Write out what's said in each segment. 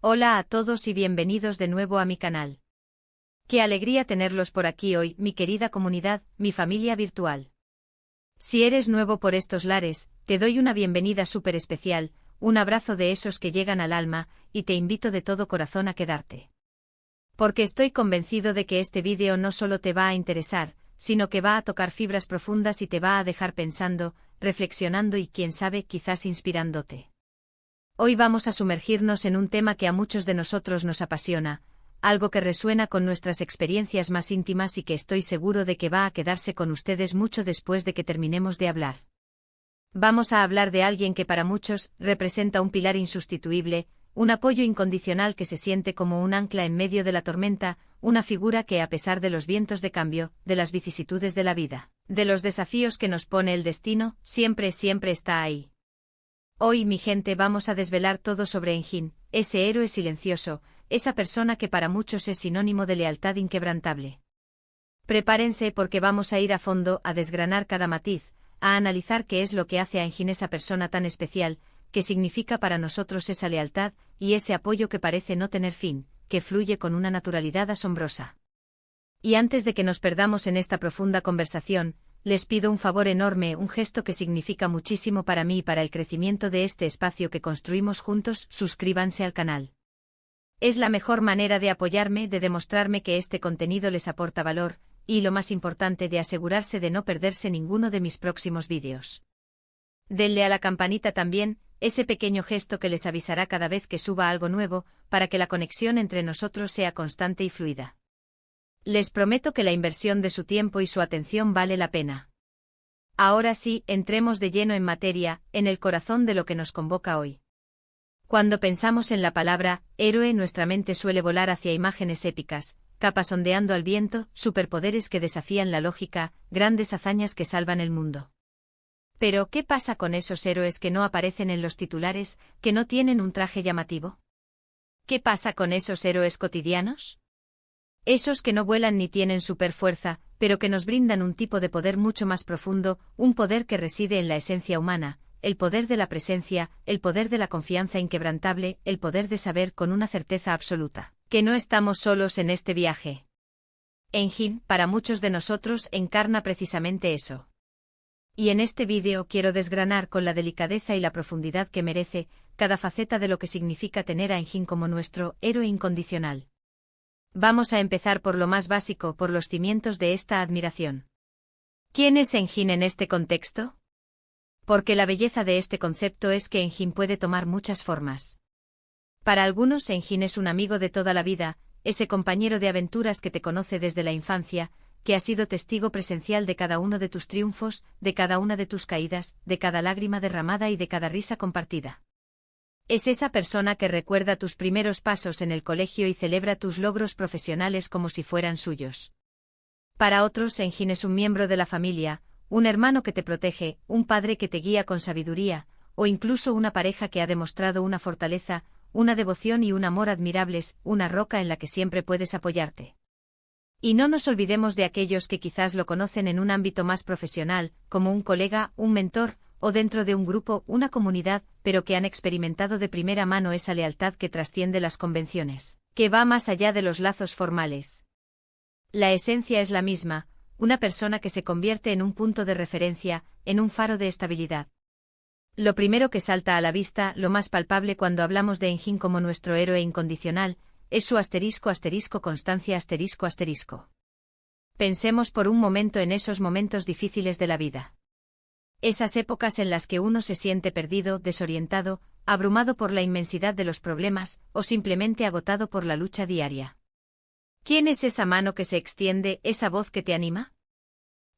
Hola a todos y bienvenidos de nuevo a mi canal. Qué alegría tenerlos por aquí hoy, mi querida comunidad, mi familia virtual. Si eres nuevo por estos lares, te doy una bienvenida súper especial, un abrazo de esos que llegan al alma, y te invito de todo corazón a quedarte. Porque estoy convencido de que este vídeo no solo te va a interesar, sino que va a tocar fibras profundas y te va a dejar pensando, reflexionando y quién sabe, quizás inspirándote. Hoy vamos a sumergirnos en un tema que a muchos de nosotros nos apasiona, algo que resuena con nuestras experiencias más íntimas y que estoy seguro de que va a quedarse con ustedes mucho después de que terminemos de hablar. Vamos a hablar de alguien que para muchos representa un pilar insustituible, un apoyo incondicional que se siente como un ancla en medio de la tormenta, una figura que a pesar de los vientos de cambio, de las vicisitudes de la vida, de los desafíos que nos pone el destino, siempre está ahí. Hoy, mi gente, vamos a desvelar todo sobre Engin, ese héroe silencioso, esa persona que para muchos es sinónimo de lealtad inquebrantable. Prepárense porque vamos a ir a fondo, a desgranar cada matiz, a analizar qué es lo que hace a Engin esa persona tan especial, qué significa para nosotros esa lealtad, y ese apoyo que parece no tener fin, que fluye con una naturalidad asombrosa. Y antes de que nos perdamos en esta profunda conversación, les pido un favor enorme, un gesto que significa muchísimo para mí y para el crecimiento de este espacio que construimos juntos, suscríbanse al canal. Es la mejor manera de apoyarme, de demostrarme que este contenido les aporta valor, y lo más importante, de asegurarse de no perderse ninguno de mis próximos vídeos. Denle a la campanita también, ese pequeño gesto que les avisará cada vez que suba algo nuevo, para que la conexión entre nosotros sea constante y fluida. Les prometo que la inversión de su tiempo y su atención vale la pena. Ahora sí, entremos de lleno en materia, en el corazón de lo que nos convoca hoy. Cuando pensamos en la palabra héroe, nuestra mente suele volar hacia imágenes épicas, capas ondeando al viento, superpoderes que desafían la lógica, grandes hazañas que salvan el mundo. Pero, ¿qué pasa con esos héroes que no aparecen en los titulares, que no tienen un traje llamativo? ¿Qué pasa con esos héroes cotidianos? Esos que no vuelan ni tienen superfuerza, pero que nos brindan un tipo de poder mucho más profundo, un poder que reside en la esencia humana, el poder de la presencia, el poder de la confianza inquebrantable, el poder de saber con una certeza absoluta, que no estamos solos en este viaje. Engin, para muchos de nosotros, encarna precisamente eso. Y en este vídeo quiero desgranar con la delicadeza y la profundidad que merece, cada faceta de lo que significa tener a Engin como nuestro héroe incondicional. Vamos a empezar por lo más básico, por los cimientos de esta admiración. ¿Quién es Engin en este contexto? Porque la belleza de este concepto es que Engin puede tomar muchas formas. Para algunos, Engin es un amigo de toda la vida, ese compañero de aventuras que te conoce desde la infancia, que ha sido testigo presencial de cada uno de tus triunfos, de cada una de tus caídas, de cada lágrima derramada y de cada risa compartida. Es esa persona que recuerda tus primeros pasos en el colegio y celebra tus logros profesionales como si fueran suyos. Para otros, Engin es un miembro de la familia, un hermano que te protege, un padre que te guía con sabiduría, o incluso una pareja que ha demostrado una fortaleza, una devoción y un amor admirables, una roca en la que siempre puedes apoyarte. Y no nos olvidemos de aquellos que quizás lo conocen en un ámbito más profesional, como un colega, un mentor, o dentro de un grupo, una comunidad, pero que han experimentado de primera mano esa lealtad que trasciende las convenciones, que va más allá de los lazos formales. La esencia es la misma, una persona que se convierte en un punto de referencia, en un faro de estabilidad. Lo primero que salta a la vista, lo más palpable cuando hablamos de Engin como nuestro héroe incondicional, es su constancia. Pensemos por un momento en esos momentos difíciles de la vida. Esas épocas en las que uno se siente perdido, desorientado, abrumado por la inmensidad de los problemas, o simplemente agotado por la lucha diaria. ¿Quién es esa mano que se extiende, esa voz que te anima?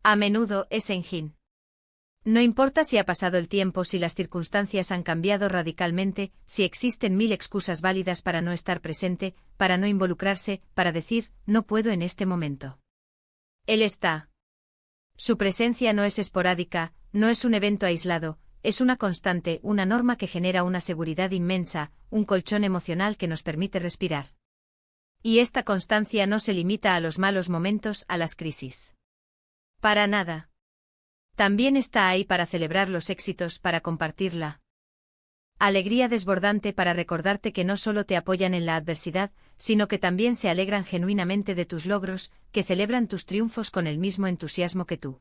A menudo es Engin. No importa si ha pasado el tiempo, si las circunstancias han cambiado radicalmente, si existen mil excusas válidas para no estar presente, para no involucrarse, para decir, no puedo en este momento. Él está. Su presencia no es esporádica, no es un evento aislado, es una constante, una norma que genera una seguridad inmensa, un colchón emocional que nos permite respirar. Y esta constancia no se limita a los malos momentos, a las crisis. Para nada. También está ahí para celebrar los éxitos, para compartirla. Alegría desbordante para recordarte que no solo te apoyan en la adversidad, sino que también se alegran genuinamente de tus logros, que celebran tus triunfos con el mismo entusiasmo que tú.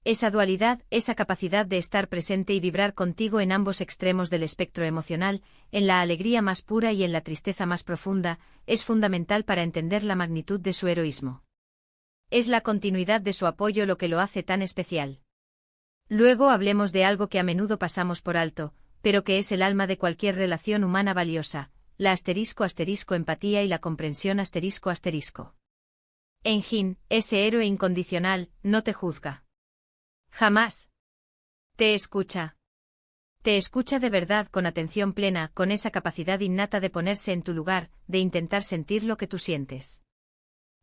Esa dualidad, esa capacidad de estar presente y vibrar contigo en ambos extremos del espectro emocional, en la alegría más pura y en la tristeza más profunda, es fundamental para entender la magnitud de su heroísmo. Es la continuidad de su apoyo lo que lo hace tan especial. Luego hablemos de algo que a menudo pasamos por alto, pero que es el alma de cualquier relación humana valiosa, la empatía y la comprensión Engin, ese héroe incondicional, no te juzga. Jamás. Te escucha. Te escucha de verdad con atención plena, con esa capacidad innata de ponerse en tu lugar, de intentar sentir lo que tú sientes.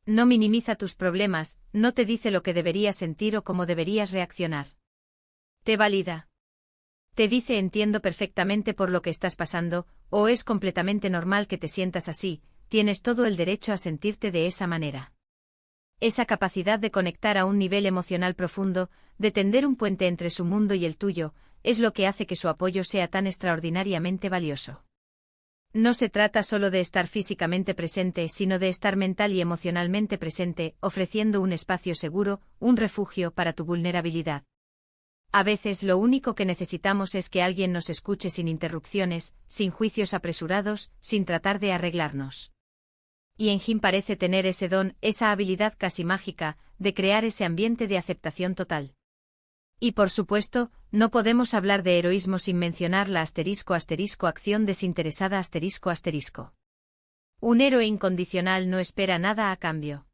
No minimiza tus problemas, no te dice lo que deberías sentir o cómo deberías reaccionar. Te valida. Te dice entiendo perfectamente por lo que estás pasando, o es completamente normal que te sientas así, tienes todo el derecho a sentirte de esa manera. Esa capacidad de conectar a un nivel emocional profundo, de tender un puente entre su mundo y el tuyo, es lo que hace que su apoyo sea tan extraordinariamente valioso. No se trata solo de estar físicamente presente, sino de estar mental y emocionalmente presente, ofreciendo un espacio seguro, un refugio para tu vulnerabilidad. A veces lo único que necesitamos es que alguien nos escuche sin interrupciones, sin juicios apresurados, sin tratar de arreglarnos. Y Engin parece tener ese don, esa habilidad casi mágica, de crear ese ambiente de aceptación total. Y por supuesto, no podemos hablar de heroísmo sin mencionar la acción desinteresada Un héroe incondicional no espera nada a cambio.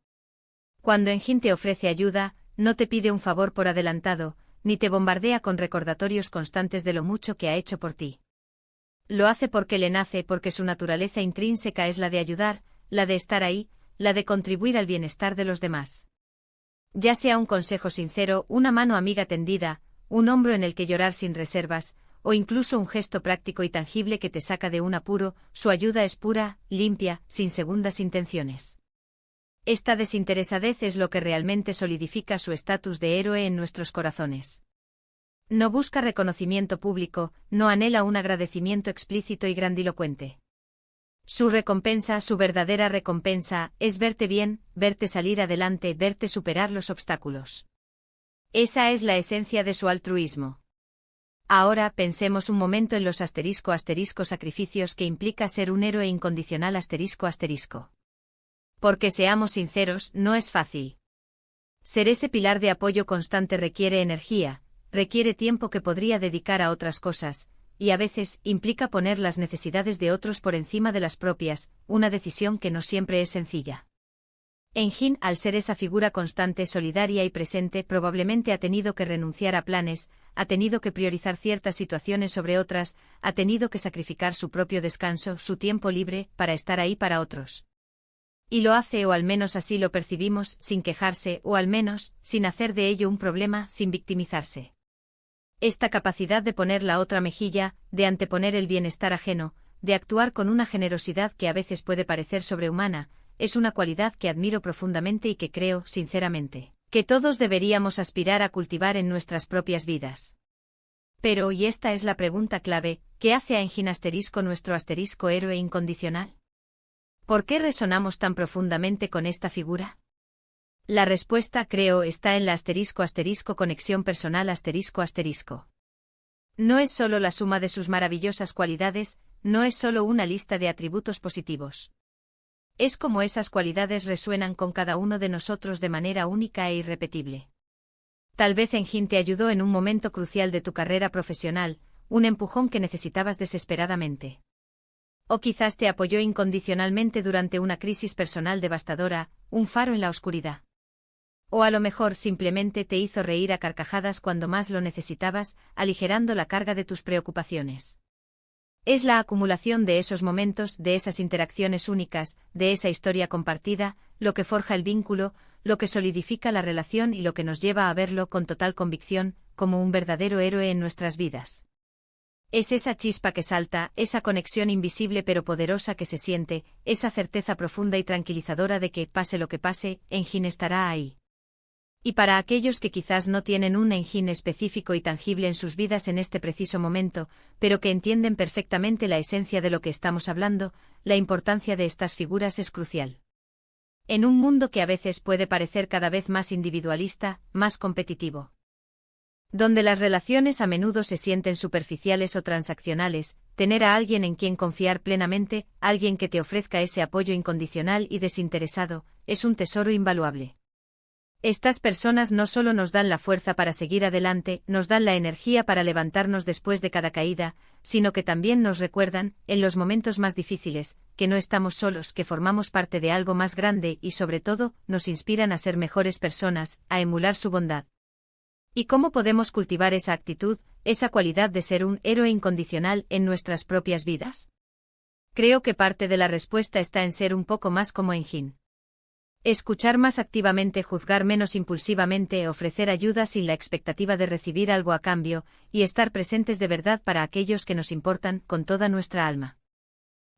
Cuando Engin te ofrece ayuda, no te pide un favor por adelantado, ni te bombardea con recordatorios constantes de lo mucho que ha hecho por ti. Lo hace porque le nace, porque su naturaleza intrínseca es la de ayudar, la de estar ahí, la de contribuir al bienestar de los demás. Ya sea un consejo sincero, una mano amiga tendida, un hombro en el que llorar sin reservas, o incluso un gesto práctico y tangible que te saca de un apuro, su ayuda es pura, limpia, sin segundas intenciones. Esta desinteresadez es lo que realmente solidifica su estatus de héroe en nuestros corazones. No busca reconocimiento público, no anhela un agradecimiento explícito y grandilocuente. Su recompensa, su verdadera recompensa, es verte bien, verte salir adelante, verte superar los obstáculos. Esa es la esencia de su altruismo. Ahora pensemos un momento en los sacrificios que implica ser un héroe incondicional Porque seamos sinceros, no es fácil. Ser ese pilar de apoyo constante requiere energía, requiere tiempo que podría dedicar a otras cosas, y a veces implica poner las necesidades de otros por encima de las propias, una decisión que no siempre es sencilla. Engin, al ser esa figura constante, solidaria y presente, probablemente ha tenido que renunciar a planes, ha tenido que priorizar ciertas situaciones sobre otras, ha tenido que sacrificar su propio descanso, su tiempo libre, para estar ahí para otros. Y lo hace, o al menos así lo percibimos, sin quejarse, o al menos, sin hacer de ello un problema, sin victimizarse. Esta capacidad de poner la otra mejilla, de anteponer el bienestar ajeno, de actuar con una generosidad que a veces puede parecer sobrehumana, es una cualidad que admiro profundamente y que creo, sinceramente, que todos deberíamos aspirar a cultivar en nuestras propias vidas. Pero, y esta es la pregunta clave, ¿qué hace a Engin nuestro héroe incondicional? ¿Por qué resonamos tan profundamente con esta figura? La respuesta, creo, está en la conexión personal No es solo la suma de sus maravillosas cualidades, no es solo una lista de atributos positivos. Es como esas cualidades resuenan con cada uno de nosotros de manera única e irrepetible. Tal vez Engin te ayudó en un momento crucial de tu carrera profesional, un empujón que necesitabas desesperadamente. O quizás te apoyó incondicionalmente durante una crisis personal devastadora, un faro en la oscuridad. O a lo mejor simplemente te hizo reír a carcajadas cuando más lo necesitabas, aligerando la carga de tus preocupaciones. Es la acumulación de esos momentos, de esas interacciones únicas, de esa historia compartida, lo que forja el vínculo, lo que solidifica la relación y lo que nos lleva a verlo con total convicción, como un verdadero héroe en nuestras vidas. Es esa chispa que salta, esa conexión invisible pero poderosa que se siente, esa certeza profunda y tranquilizadora de que, pase lo que pase, Engin estará ahí. Y para aquellos que quizás no tienen un engine específico y tangible en sus vidas en este preciso momento, pero que entienden perfectamente la esencia de lo que estamos hablando, la importancia de estas figuras es crucial. En un mundo que a veces puede parecer cada vez más individualista, más competitivo, donde las relaciones a menudo se sienten superficiales o transaccionales, tener a alguien en quien confiar plenamente, alguien que te ofrezca ese apoyo incondicional y desinteresado, es un tesoro invaluable. Estas personas no solo nos dan la fuerza para seguir adelante, nos dan la energía para levantarnos después de cada caída, sino que también nos recuerdan, en los momentos más difíciles, que no estamos solos, que formamos parte de algo más grande y sobre todo, nos inspiran a ser mejores personas, a emular su bondad. ¿Y cómo podemos cultivar esa actitud, esa cualidad de ser un héroe incondicional en nuestras propias vidas? Creo que parte de la respuesta está en ser un poco más como Engin. Escuchar más activamente, juzgar menos impulsivamente, ofrecer ayuda sin la expectativa de recibir algo a cambio, y estar presentes de verdad para aquellos que nos importan, con toda nuestra alma.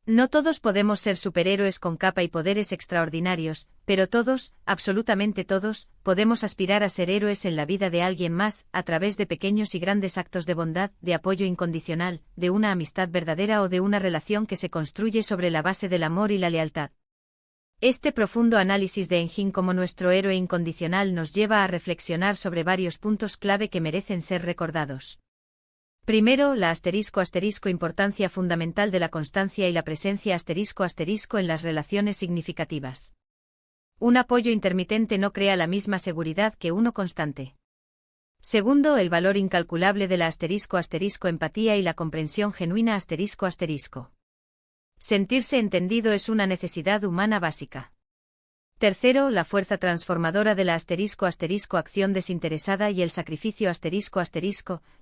No todos podemos ser superhéroes con capa y poderes extraordinarios, pero todos, absolutamente todos, podemos aspirar a ser héroes en la vida de alguien más, a través de pequeños y grandes actos de bondad, de apoyo incondicional, de una amistad verdadera o de una relación que se construye sobre la base del amor y la lealtad. Este profundo análisis de Engin como nuestro héroe incondicional nos lleva a reflexionar sobre varios puntos clave que merecen ser recordados. Primero, la importancia fundamental de la constancia y la presencia en las relaciones significativas. Un apoyo intermitente no crea la misma seguridad que uno constante. Segundo, el valor incalculable de la empatía y la comprensión genuina ***. Sentirse entendido es una necesidad humana básica. Tercero, la fuerza transformadora de la acción desinteresada y el sacrificio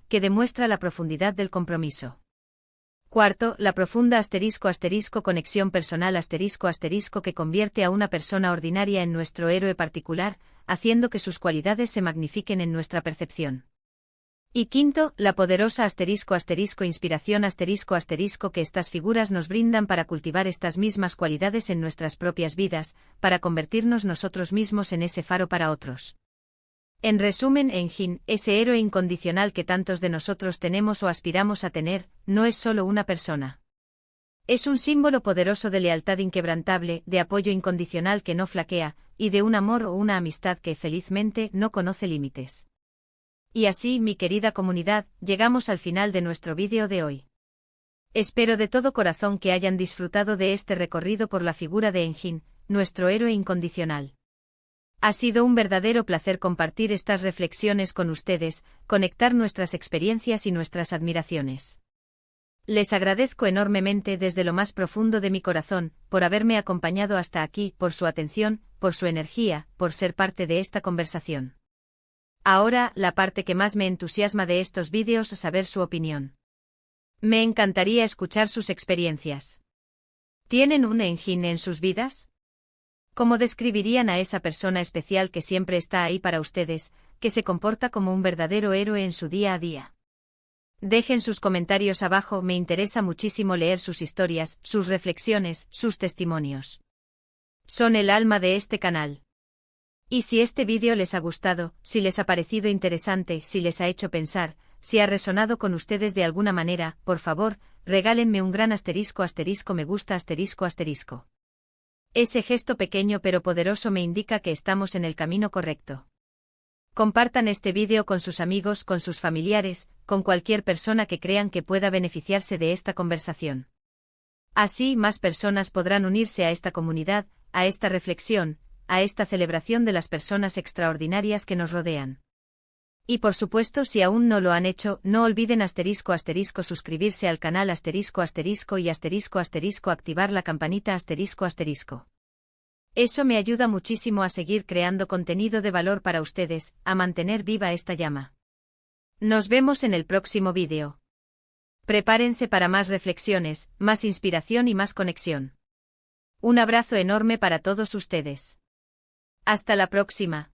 que demuestra la profundidad del compromiso. Cuarto, la profunda conexión personal que convierte a una persona ordinaria en nuestro héroe particular, haciendo que sus cualidades se magnifiquen en nuestra percepción. Y quinto, la poderosa inspiración que estas figuras nos brindan para cultivar estas mismas cualidades en nuestras propias vidas, para convertirnos nosotros mismos en ese faro para otros. En resumen, Engin, ese héroe incondicional que tantos de nosotros tenemos o aspiramos a tener, no es solo una persona. Es un símbolo poderoso de lealtad inquebrantable, de apoyo incondicional que no flaquea, y de un amor o una amistad que felizmente no conoce límites. Y así, mi querida comunidad, llegamos al final de nuestro vídeo de hoy. Espero de todo corazón que hayan disfrutado de este recorrido por la figura de Engin, nuestro héroe incondicional. Ha sido un verdadero placer compartir estas reflexiones con ustedes, conectar nuestras experiencias y nuestras admiraciones. Les agradezco enormemente desde lo más profundo de mi corazón, por haberme acompañado hasta aquí, por su atención, por su energía, por ser parte de esta conversación. Ahora, la parte que más me entusiasma de estos vídeos es saber su opinión. Me encantaría escuchar sus experiencias. ¿Tienen un Engin en sus vidas? ¿Cómo describirían a esa persona especial que siempre está ahí para ustedes, que se comporta como un verdadero héroe en su día a día? Dejen sus comentarios abajo, me interesa muchísimo leer sus historias, sus reflexiones, sus testimonios. Son el alma de este canal. Y si este vídeo les ha gustado, si les ha parecido interesante, si les ha hecho pensar, si ha resonado con ustedes de alguna manera, por favor, regálenme un gran me gusta Ese gesto pequeño pero poderoso me indica que estamos en el camino correcto. Compartan este vídeo con sus amigos, con sus familiares, con cualquier persona que crean que pueda beneficiarse de esta conversación. Así, más personas podrán unirse a esta comunidad, a esta reflexión, a esta celebración de las personas extraordinarias que nos rodean. Y por supuesto, si aún no lo han hecho, no olviden suscribirse al canal y activar la campanita Eso me ayuda muchísimo a seguir creando contenido de valor para ustedes, a mantener viva esta llama. Nos vemos en el próximo vídeo. Prepárense para más reflexiones, más inspiración y más conexión. Un abrazo enorme para todos ustedes. Hasta la próxima.